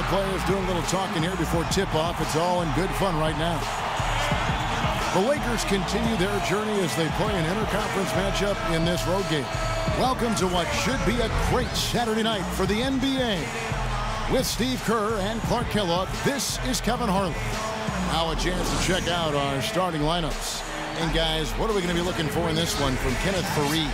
players doing a little talking here before tip-off. It's all in good fun right now. The Lakers continue their journey as they play an interconference matchup in this road game. Welcome to what should be a great Saturday night for the NBA. With Steve Kerr and Clark Kellogg, this is Kevin Harlan. Now a chance to check out our starting lineups. And guys, what are we going to be looking for in this one from Kenneth Faried?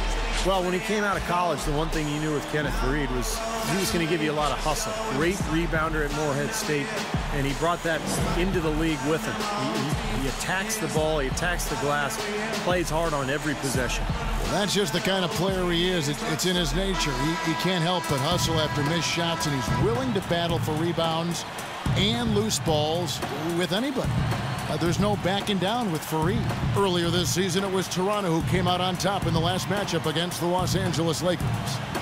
Well, when he came out of college, the one thing you knew with Kenneth Faried was he was going to give you a lot of hustle. Great rebounder at Morehead State, and he brought that into the league with him. He attacks the ball, he attacks the glass, plays hard on every possession. Well, that's just the kind of player he is. It's in his nature. He can't help but hustle after missed shots, and he's willing to battle for rebounds and loose balls with anybody. There's no backing down with Faried. Earlier this season, it was Toronto who came out on top in the last matchup against the Los Angeles Lakers.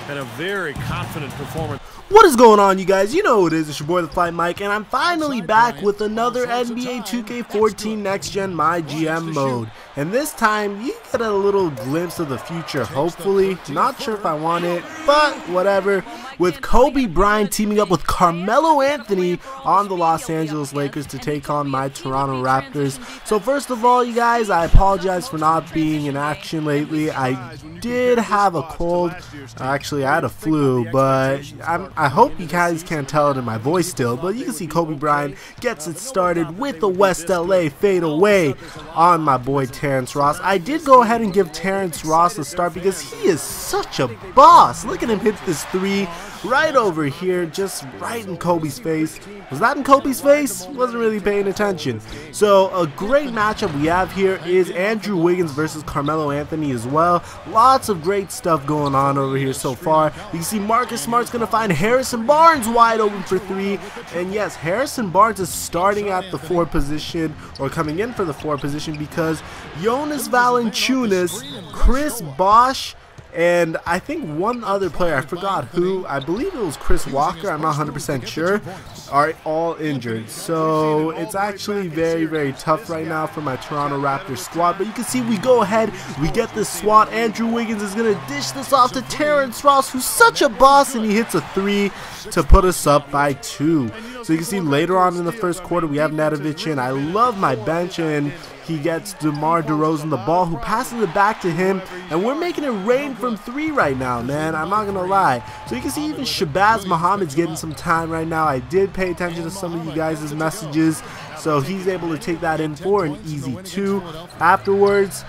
And a very confident performance. What is going on, you guys? You know who it is. It's your boy, TheFlightMike, and I'm finally back with another NBA 2K14 Next Gen MyGM mode. And this time, you get a little glimpse of the future, hopefully. Not sure if I want it, but whatever. With Kobe Bryant teaming up with Carmelo Anthony on the Los Angeles Lakers to take on my Toronto Raptors. So first of all, you guys, I apologize for not being in action lately. I did have a cold. Actually, I had a flu, but I hope you guys can't tell it in my voice still. But you can see Kobe Bryant gets it started with the West LA fade away on my boy Terrence Ross. I did go ahead and give Terrence Ross a start because he is such a boss. Look at him hit this three right over here, just right in Kobe's face. Was that in Kobe's face? Wasn't really paying attention. So a great matchup we have here is Andrew Wiggins versus Carmelo Anthony as well. Lots of great stuff going on over here so far. You can see Marcus Smart's going to find Harrison Barnes wide open for three. And yes, Harrison Barnes is starting at the 4 position, or coming in for the 4 position, because Jonas Valanciunas, Chris Bosh, and I think one other player, I forgot who, I believe it was Chris Walker, I'm not 100% sure, are all injured. So it's actually very, very tough right now for my Toronto Raptors squad. But you can see we go ahead, we get this swat. Andrew Wiggins is going to dish this off to Terrence Ross, who's such a boss, and he hits a 3 to put us up by 2. So you can see later on in the first quarter, we have Nedovic in. I love my bench, and he gets DeMar DeRozan the ball, who passes it back to him, and we're making it rain from 3 right now, man. I'm not gonna lie. So you can see even Shabazz Muhammad's getting some time right now. I did pay attention to some of you guys' messages, so he's able to take that in for an easy 2. Afterwards,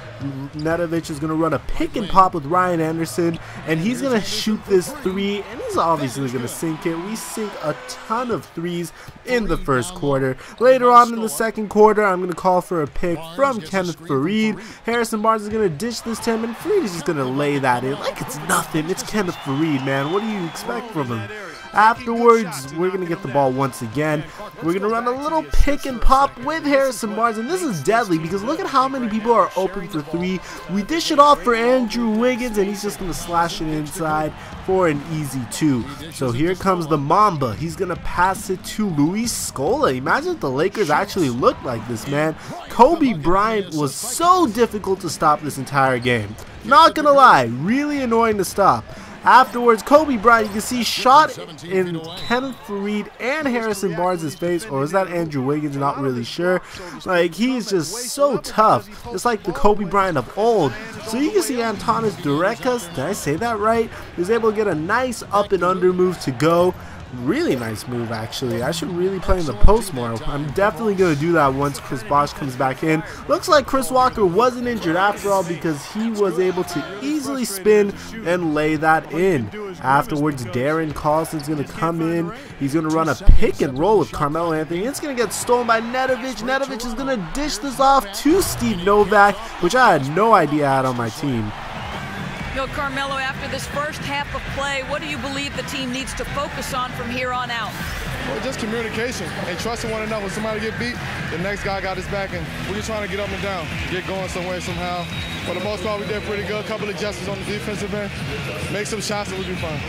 Nedovic is going to run a pick and pop with Ryan Anderson, and he's going to shoot this 3, and he's obviously going to sink it. We sink a ton of 3s in the first quarter. Later on in the second quarter, I'm going to call for a pick from Kenneth Faried. Harrison Barnes is going to dish this to him, and Faried is just going to lay that in like it's nothing. It's Kenneth Faried, man. What do you expect from him? Afterwards, we're going to get the ball once again. We're going to run a little pick and pop with Harrison Barnes, and this is deadly because look at how many people are open for 3. We dish it off for Andrew Wiggins, and he's just going to slash it inside for an easy 2. So here comes the Mamba. He's going to pass it to Luis Scola. Imagine if the Lakers actually looked like this, man. Kobe Bryant was so difficult to stop this entire game. Not going to lie, really annoying to stop. Afterwards, Kobe Bryant, you can see, shot in Kenneth Faried and Harrison Barnes' face, or is that Andrew Wiggins? Not really sure. Like, he's just so tough, just like the Kobe Bryant of old. So you can see Antanas Durekas, did I say that right? He was able to get a nice up and under move to go. Really nice move, actually. I should really play in the post more. I'm definitely going to do that once Chris Bosh comes back in. Looks like Chris Walker wasn't injured after all because he was able to easily spin and lay that in. Afterwards, Darren Carlson's going to come in. He's going to run a pick and roll with Carmelo Anthony. It's going to get stolen by Nedovic. Nedovic is going to dish this off to Steve Novak, which I had no idea I had on my team. Yo, Carmelo, after this first half of play, what do you believe the team needs to focus on from here on out? Well, just communication and trusting one another. When somebody get beat, the next guy got his back, and we're just trying to get up and down, get going somewhere, somehow. For the most part, we did pretty good. A couple of adjustments on the defensive end. Make some shots and we'll be fine.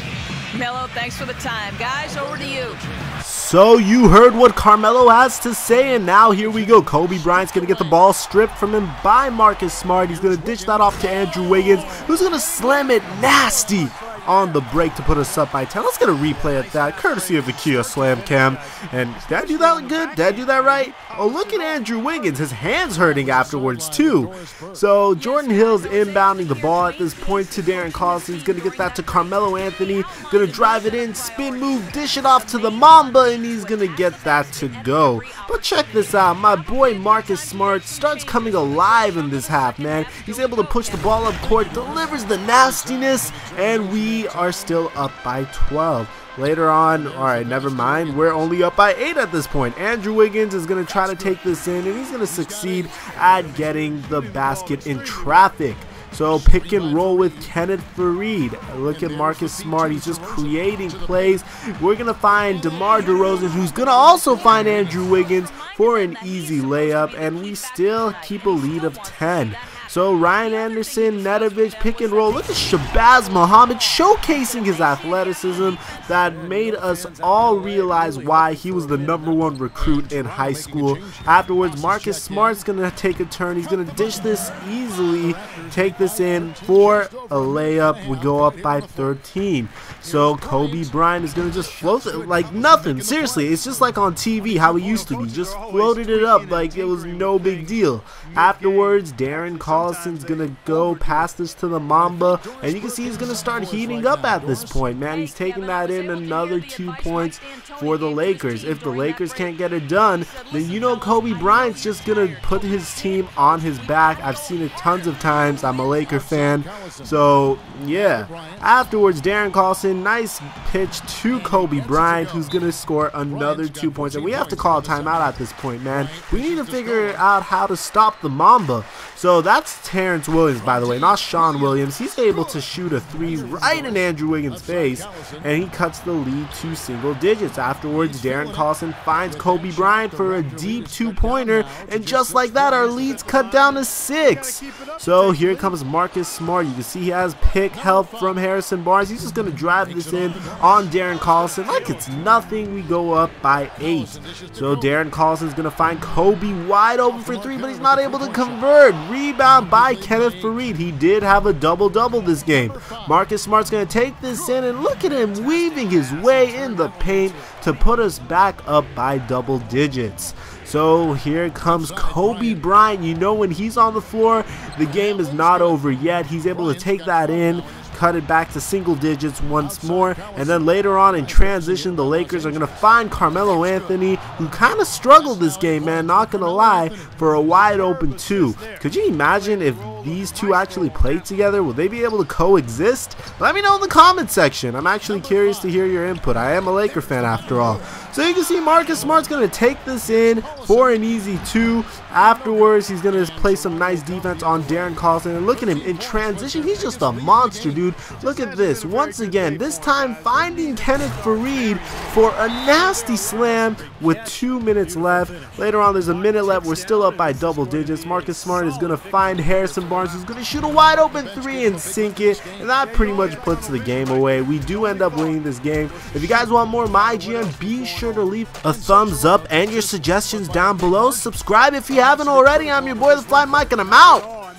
Melo, thanks for the time. Guys, over to you. So you heard what Carmelo has to say, and now here we go. Kobe Bryant's going to get the ball stripped from him by Marcus Smart. He's going to dish that off to Andrew Wiggins, who's going to slam it nasty on the break to put us up by 10. Let's get a replay of that, courtesy of the Kia Slam Cam. And did I do that good? Did I do that right? Oh, look at Andrew Wiggins. His hand's hurting afterwards, too. So Jordan Hill's inbounding the ball at this point to Darren Collison. He's going to get that to Carmelo Anthony. Going to drive it in, spin move, dish it off to the Mamba, and he's going to get that to go. But check this out. My boy Marcus Smart starts coming alive in this half, man. He's able to push the ball up court, delivers the nastiness, and we are still up by 12. Later on, alright, never mind, we're only up by 8 at this point. Andrew Wiggins is going to try to take this in, and he's going to succeed at getting the basket in traffic. So pick and roll with Kenneth Faried. Look at Marcus Smart. He's just creating plays. We're going to find DeMar DeRozan, who's going to also find Andrew Wiggins for an easy layup, and we still keep a lead of 10. So Ryan Anderson, Nedovic, pick and roll. Look at Shabazz Muhammad showcasing his athleticism that made us all realize why he was the #1 recruit in high school. Afterwards, Marcus Smart's going to take a turn. He's going to dish this easily, take this in for a layup. We go up by 13. So Kobe Bryant is going to just float it like nothing. Seriously, it's just like on TV how he used to be. Just floated it up like it was no big deal. Afterwards, Darren Collison's going to go pass this to the Mamba, and you can see he's going to start heating up at this point, man. He's taking that in, another 2 points for the Lakers. If the Lakers can't get it done, then you know Kobe Bryant's just going to put his team on his back. I've seen it tons of times. I'm a Laker fan. So, yeah. Afterwards, Darren Collison, nice pitch to Kobe Bryant, who's going to score another 2 points. And we have to call a timeout at this point, man. We need to figure out how to stop the Mamba. So that's Terrence Williams, by the way, not Sean Williams. He's able to shoot a 3 right in Andrew Wiggins' face, and he cuts the lead to single digits. Afterwards, Darren Collison finds Kobe Bryant for a deep 2-pointer, and just like that, our lead's cut down to 6. So here comes Marcus Smart. You can see he has pick help from Harrison Barnes. He's just going to drive this in on Darren Collison like it's nothing. We go up by 8. So Darren Collison's going to find Kobe wide open for 3, but he's not able to convert. Rebound by Kenneth Faried. He did have a double-double this game. Marcus Smart's going to take this in, and look at him weaving his way in the paint to put us back up by double digits. So here comes Kobe Bryant. You know when he's on the floor, the game is not over yet. He's able to take that in, cut it back to single digits once more, and then later on in transition, the Lakers are going to find Carmelo Anthony, who kind of struggled this game, man, not going to lie, for a wide open 2. Could you imagine if these two actually played together? Will they be able to coexist? Let me know in the comment section. I'm actually curious to hear your input. I am a Laker fan after all. So you can see Marcus Smart's going to take this in for an easy 2. Afterwards, he's going to play some nice defense on Darren Collison. And look at him in transition. He's just a monster, dude. Look at this. Once again, this time finding Kenneth Faried for a nasty slam with 2 minutes left. Later on, there's a minute left. We're still up by double digits. Marcus Smart is going to find Harrison Barnes, who's going to shoot a wide open 3 and sink it. And that pretty much puts the game away. We do end up winning this game. If you guys want more MyGM, be sure to leave a thumbs up and your suggestions down below. Subscribe if you haven't already. I'm your boy, TheFlightMike, and I'm out.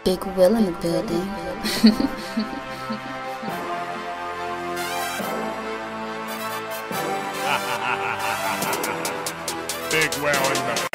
Big Will in the building. Big Will in the